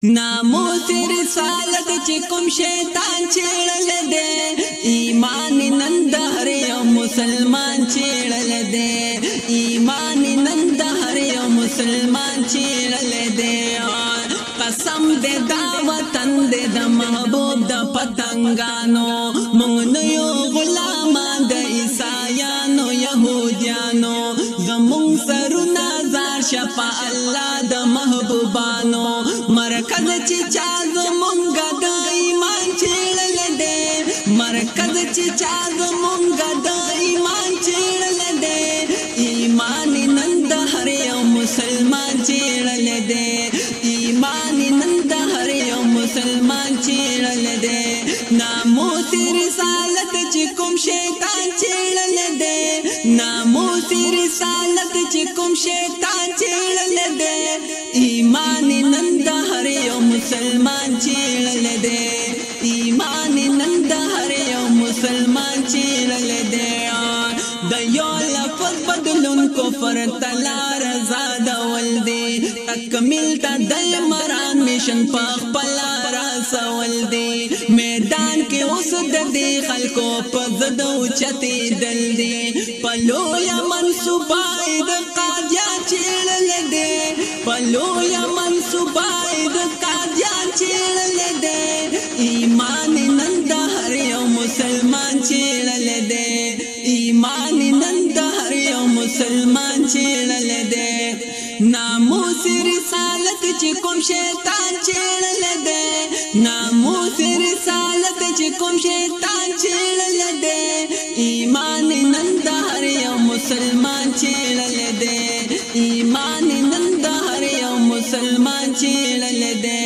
ناموس رسالت چې کوم شیطان چیړل دی ایمان نن د هر یو مسلمان چیړل دی ایمان نن د هر یو مسلمان چیړل دی قسم دې دا وطن دې د محبوب د پتنګانو مونږ نه یو غلامان د عیسایانو يهوديانو زمونږ سرونه زار شپه الله د محبوبانو مرکز چې چا زمونږ د ایمان چیړل دی مرکز چې چا زمونږ د ایمان چیړل دی ایمان نن د هر یو مسلمان چیړل دی ایمان نن د هر یو مسلمان چیړل دی ناموس رسالت چې کوم شیطان چیړل دی ناموس رسالت چې کوم شیطان چیړل دی ایمان نن د هر یو مسلمان چیړل دی ایمان نن د هر یو مسلمان چیړل دی د یو لفظ بدلون کفر تلار زاد ول دی تکمیل تا د مران میشن پخ پلا را سوال دی میدان کې اوس د دې خلکو په زدو چتی دل دی پلو یا منصوبای د قاضیان چیړل دی پلو یا منصوبای د قاضیان چیړل دی ایمان نن د هر یو مسلمان چیړل دی ایمان نن د هر یو مسلمان چیړل دی ناموس رسالت چې کوم شیطان چیړل دی ناموس رسالت چې کوم شیطان چیړل دی ایمان نن د هر یو مسلمان چیړل دی ایمان نن د هر یو مسلمان چیړل دی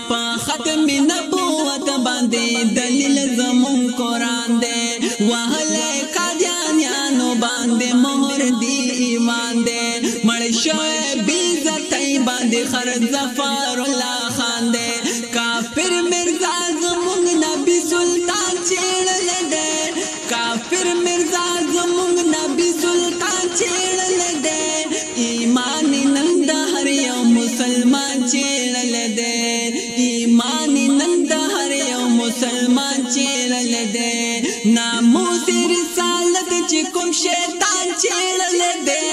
په ختم نبوت باندې دلیل زمون قران دی وهله قادیانانو باندې مهر دی ایمان دی مړ شوی بیزتای باندې خر ظفر الله خان دی کافر مرزا زمون نبی سلطان چیړل دی کافر مرزا زمون نبی سلطان چیړل دی ایمان نن د هر یو مسلمان چیړل دی ایمان نن د هر یو مسلمان چیړل دی ناموس رسالت چې کوم شیطان چیړل دی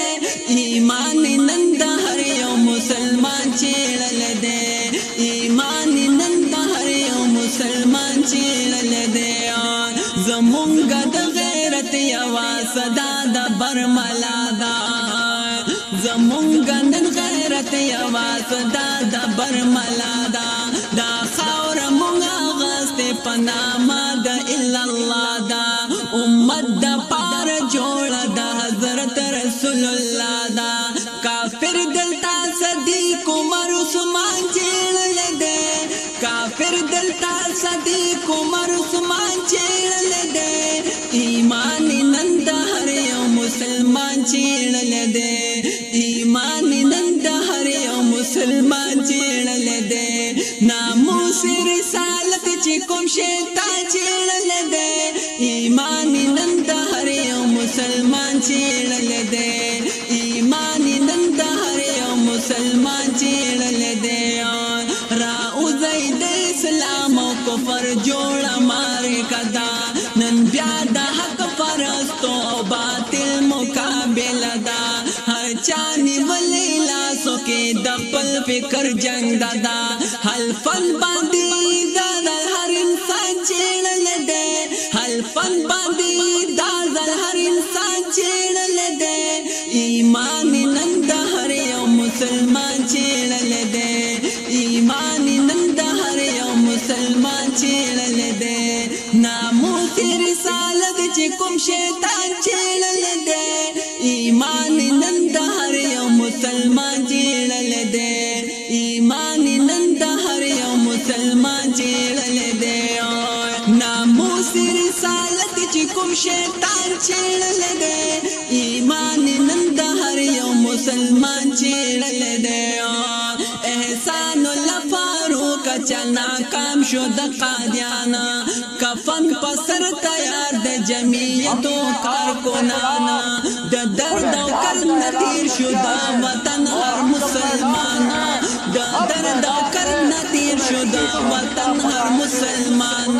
ایمان نن د هر یو مسلمان چیړل دی ایمان نن د هر یو مسلمان چیړل دی زمونږ د غیرت یوا صدا د برملا دا زمونږ نن غیرت یوا صدا د برملا دا دا خاور مونږ غسته پنامه د الا الله دا امت د پار جوړ د حضرت رسول الله دا کافر دلتا صدیق عمر عثمان چیړل دی کافر دلتا صدیق عمر عثمان چیړل دی ایمان نن د هر یو مسلمان چیړل دی ایمان نن د هر یو مسلمان چیړل دی ناموس رسالت چې کوم شیطان چیړل دی ایمان نن د هر یو مسلمان چیړل دی ایمان نن د هر یو مسلمان چیړل دی راوځي د اسلام او کفر جوړه مار کدا نن بیا د حق پرستو او باطل مقابله دا هر چانی ولی لاسو کې د خپل فکر جنگ دادا حلفن باندې دا هر انسان چیړل دی حلفن باندې دا هر انسان چیړل دی ایمان نن د هر یو مسلمان چیړل دی ایمان نن د هر یو مسلمان چیړل دی ناموس رسالت چې کوم شیطان چیړل دی ایمان نن د هر یو مسلمان چیړل دی ایمان نن د هر یو مسلمان چیړل دی ناموس رسالت چې کوم شیطان چیړل دی ایمان نن د هر یو مسلمان چیړل دی احسان الله فاروق چل ناکام شو د قادیانا کفن پسر تیار د جمعیتو کارکنانا د درد او کرن تیر شو د وطن هر مسلمانا د درد او کرن وطن هر مسلمان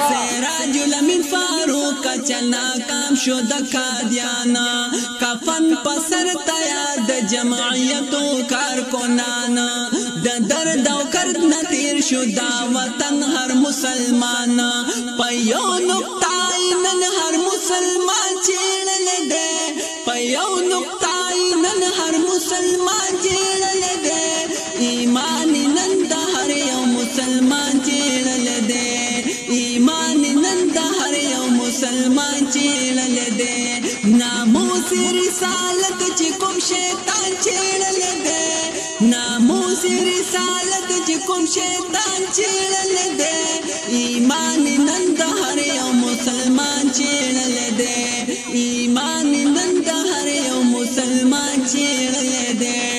سراج الامین فاروق چنا کام شو د قادیانا کفن پسر تیا د جمعیتو کارکنان د درد او کرد نتیر شو دا وطن هر مسلمان پیو نقطای نن هر مسلمان چیڑل دے پیو نقطای نن هر مسلمان چیڑل دے ایمان نن د هر یو مسلمان چیڑل دے ایمان نن د هر یو مسلمان چیڑل دے ناموس رسالت چې کوم شیطان چیڑل دے ناموس رسالت چې کوم شیطان چیڑل دے ایمان نن د هر یو مسلمان چیڑل دے ایمان نن د هر یو مسلمان چیڑل دے